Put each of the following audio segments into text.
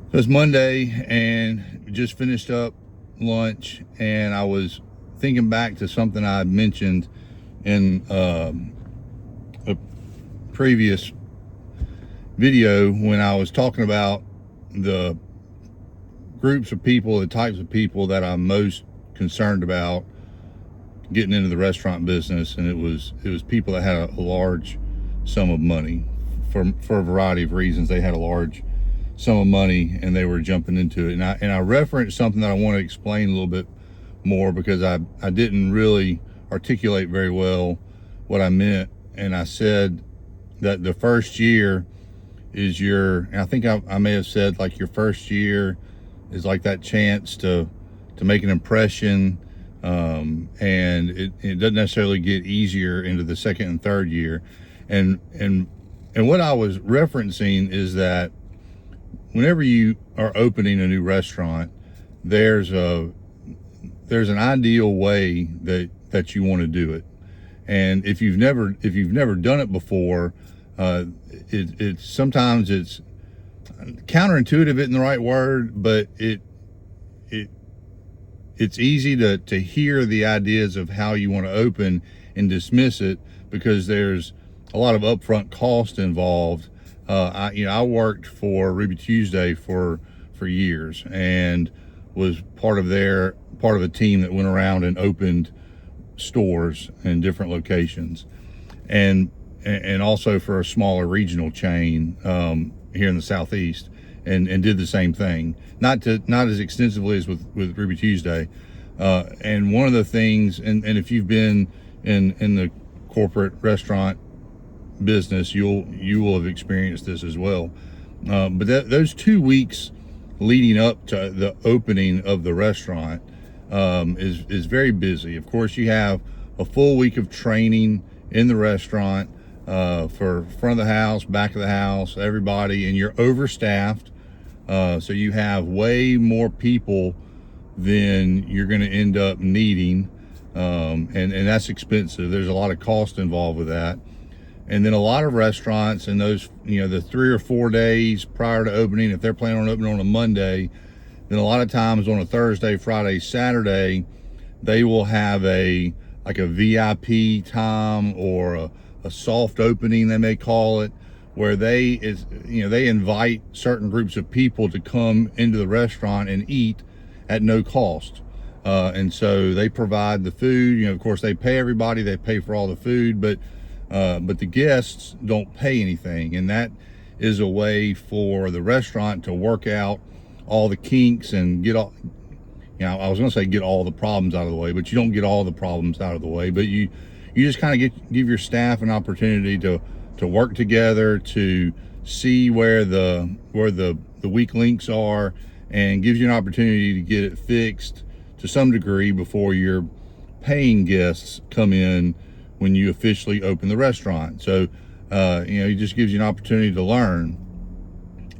So it's Monday and just finished up lunch, and I was thinking back to something I had mentioned in a previous video when I was talking about the groups of people, the types of people that I'm most concerned about getting into the restaurant business, and it was people that had a large sum of money for a variety of reasons. They had a large sum of money and they were jumping into it, and I referenced something that I want to explain a little bit more because I didn't really articulate very well what I meant. And I said that the first year is and I think I may have said like your first year is like that chance to make an impression, and it doesn't necessarily get easier into the second and third year. And what I was referencing is that whenever you are opening a new restaurant, there's an ideal way that you want to do it. And if you've never done it before, it's sometimes it's counterintuitive isn't the right word, but it's easy to hear the ideas of how you want to open and dismiss it because there's a lot of upfront cost involved. I worked for Ruby Tuesday for years and was part of a team that went around and opened stores in different locations, and also for a smaller regional chain here in the Southeast, and did the same thing, not as extensively as with Ruby Tuesday. And one of the things, and if you've been in the corporate restaurant business, you will have experienced this as well. But those 2 weeks leading up to the opening of the restaurant is very busy. Of course, you have a full week of training in the restaurant for front of the house, back of the house, everybody, and you're overstaffed. So you have way more people than you're going to end up needing, and that's expensive. There's a lot of cost involved with that. And then a lot of restaurants in those, the 3 or 4 days prior to opening, if they're planning on opening on a Monday, then a lot of times on a Thursday, Friday, Saturday, they will have a VIP time or a soft opening, they may call it, where they invite certain groups of people to come into the restaurant and eat at no cost. And so they provide the food. Of course, they pay everybody. They pay for all the food, but the guests don't pay anything, and that is a way for the restaurant to work out all the kinks and get all, I was going to say get all the problems out of the way, but you don't get all the problems out of the way, but you just kind of give your staff an opportunity to work together, to see where the weak links are, and gives you an opportunity to get it fixed to some degree before your paying guests come in when you officially open the restaurant. So it just gives you an opportunity to learn.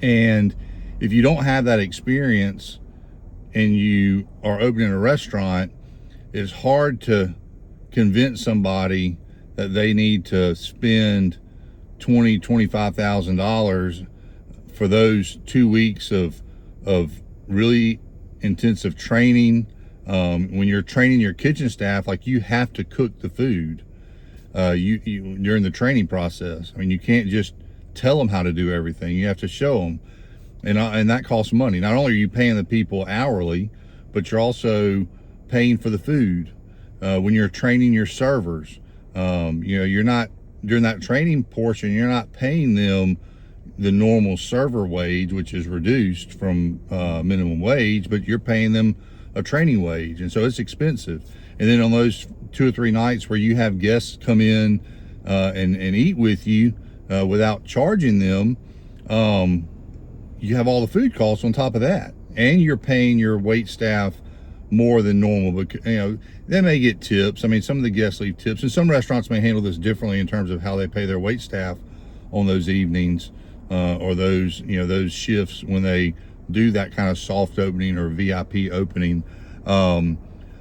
And if you don't have that experience and you are opening a restaurant, it's hard to convince somebody that they need to spend $25,000 for those 2 weeks of really intensive training. When you're training your kitchen staff, like, you have to cook the food you during the training process. I mean, you can't just tell them how to do everything. You have to show them, and that costs money. Not only are you paying the people hourly, but you're also paying for the food. When you're training your servers, you're not, during that training portion, you're not paying them the normal server wage, which is reduced from minimum wage, but you're paying them a training wage, and so it's expensive. And then on those 2 or 3 nights where you have guests come in and eat with you without charging them, you have all the food costs on top of that, and you're paying your wait staff more than normal. But they may get tips. I mean, some of the guests leave tips, and some restaurants may handle this differently in terms of how they pay their wait staff on those evenings or those shifts when they do that kind of soft opening or VIP opening.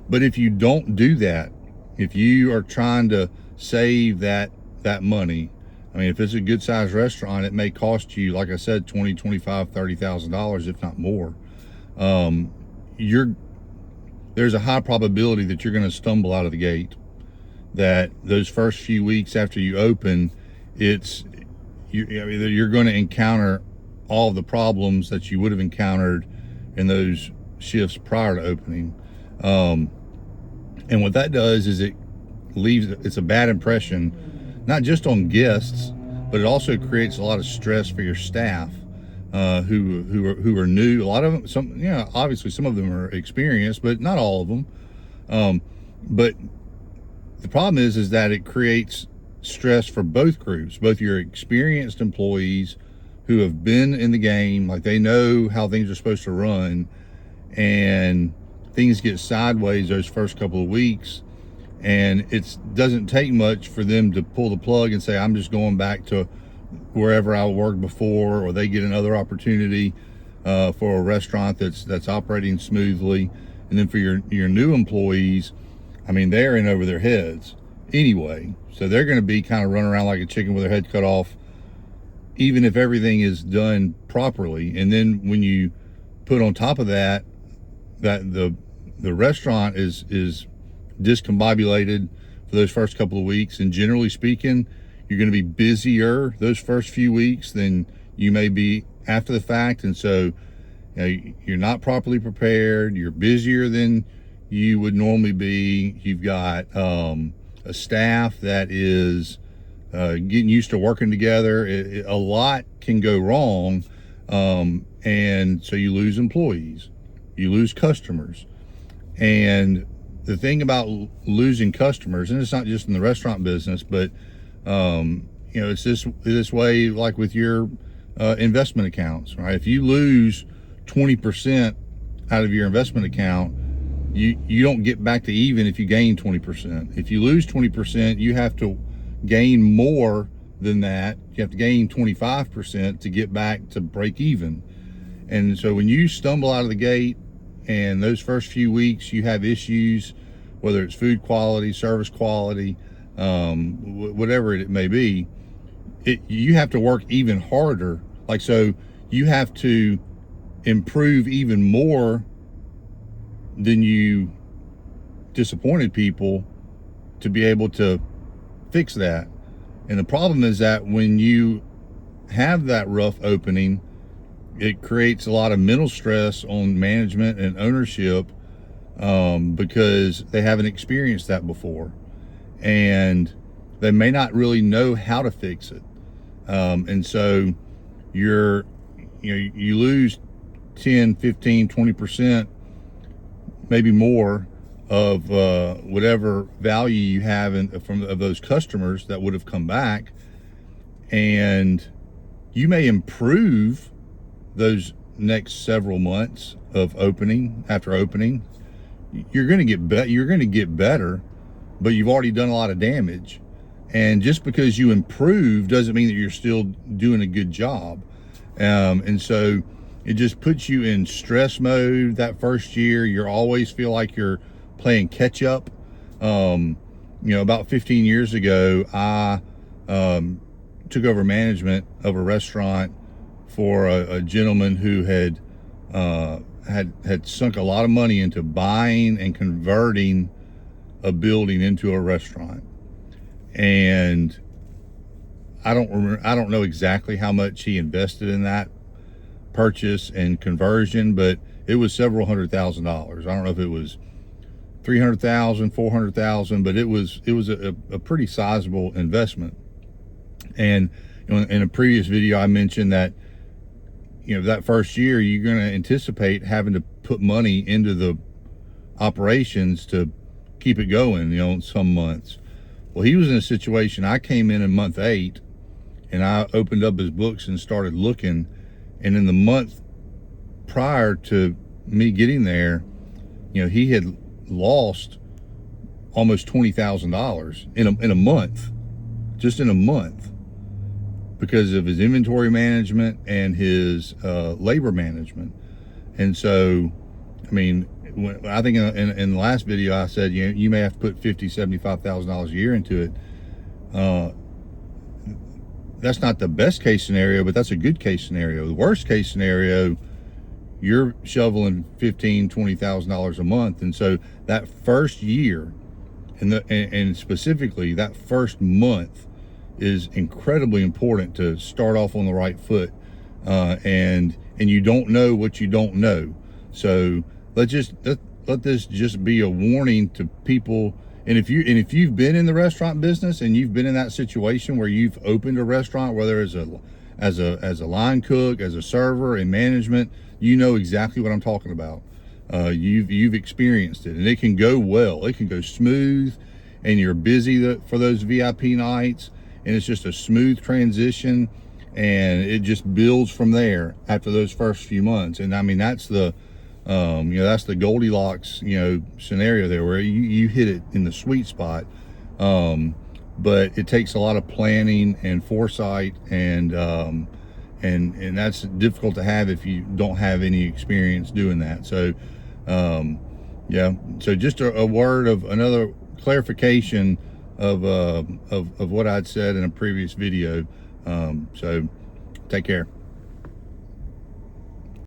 But if you don't do that, if you are trying to save that money, I mean, if it's a good sized restaurant, it may cost you, like I said, $20, $25, $30,000, if not more. There's a high probability that you're going to stumble out of the gate. That those first few weeks after you open, you're going to encounter all the problems that you would have encountered in those shifts prior to opening. And what that does is it's a bad impression, not just on guests, but it also creates a lot of stress for your staff, who are new. A lot of them, obviously some of them are experienced, but not all of them. But the problem is that it creates stress for both groups, both your experienced employees who have been in the game, like they know how things are supposed to run, and things get sideways those first couple of weeks, and it doesn't take much for them to pull the plug and say, I'm just going back to wherever I worked before, or they get another opportunity for a restaurant that's operating smoothly. And then for your new employees, I mean, they're in over their heads anyway, so they're going to be kind of running around like a chicken with their head cut off, even if everything is done properly. And then when you put on top of that the restaurant is discombobulated for those first couple of weeks, and generally speaking, you're going to be busier those first few weeks than you may be after the fact. And so you're not properly prepared, you're busier than you would normally be. You've got a staff that is getting used to working together. A lot can go wrong, and so you lose employees, you lose customers. And the thing about losing customers, and it's not just in the restaurant business, but it's this way, like with your investment accounts, right? If you lose 20% out of your investment account, you don't get back to even if you gain 20%. If you lose 20%, you have to gain more than that. You have to gain 25% to get back to break even. And so when you stumble out of the gate, and those first few weeks you have issues, whether it's food quality, service quality, whatever it may be, you have to work even harder. Like, so you have to improve even more than you disappointed people to be able to fix that. And the problem is that when you have that rough opening, it creates a lot of mental stress on management and ownership, because they haven't experienced that before, and they may not really know how to fix it. And so you lose 10, 15, 20%, maybe more of whatever value you have of those customers that would have come back, and you may improve those next several months of after opening. You're going to get better, but you've already done a lot of damage. And just because you improve doesn't mean that you're still doing a good job. And so it just puts you in stress mode that first year. You always feel like you're playing catch up. About 15 years ago, I took over management of a restaurant for a gentleman who had sunk a lot of money into buying and converting a building into a restaurant. And I don't know exactly how much he invested in that purchase and conversion, but it was several $100,000. I don't know if it was $300,000, $400,000, but it was a pretty sizable investment. And in a previous video, I mentioned that that first year you're going to anticipate having to put money into the operations to keep it going, some months. Well, he was in a situation. I came in month 8, and I opened up his books and started looking, and in the month prior to me getting there, he had lost almost $20,000 in a month, just in a month, because of his inventory management and his labor management. And so, I mean, I think in the last video I said, you may have to put $50,000, $75,000 a year into it. that's not the best case scenario, but that's a good case scenario. The worst case scenario, you're shoveling $15,000-$20,000 a month. And so that first year, and specifically that first month, is incredibly important to start off on the right foot. And you don't know what you don't know. So let this just be a warning to people. And if you've been in the restaurant business and you've been in that situation where you've opened a restaurant, whether as a line cook, as a server, in management, you know exactly what I'm talking about. You've experienced it, and it can go well. It can go smooth, and you're busy for those VIP nights, and it's just a smooth transition, and it just builds from there after those first few months. And I mean, that's the that's the Goldilocks scenario there, where you hit it in the sweet spot. But it takes a lot of planning and foresight, and that's difficult to have if you don't have any experience doing that. So so just a word of another clarification of what I'd said in a previous video. So take care.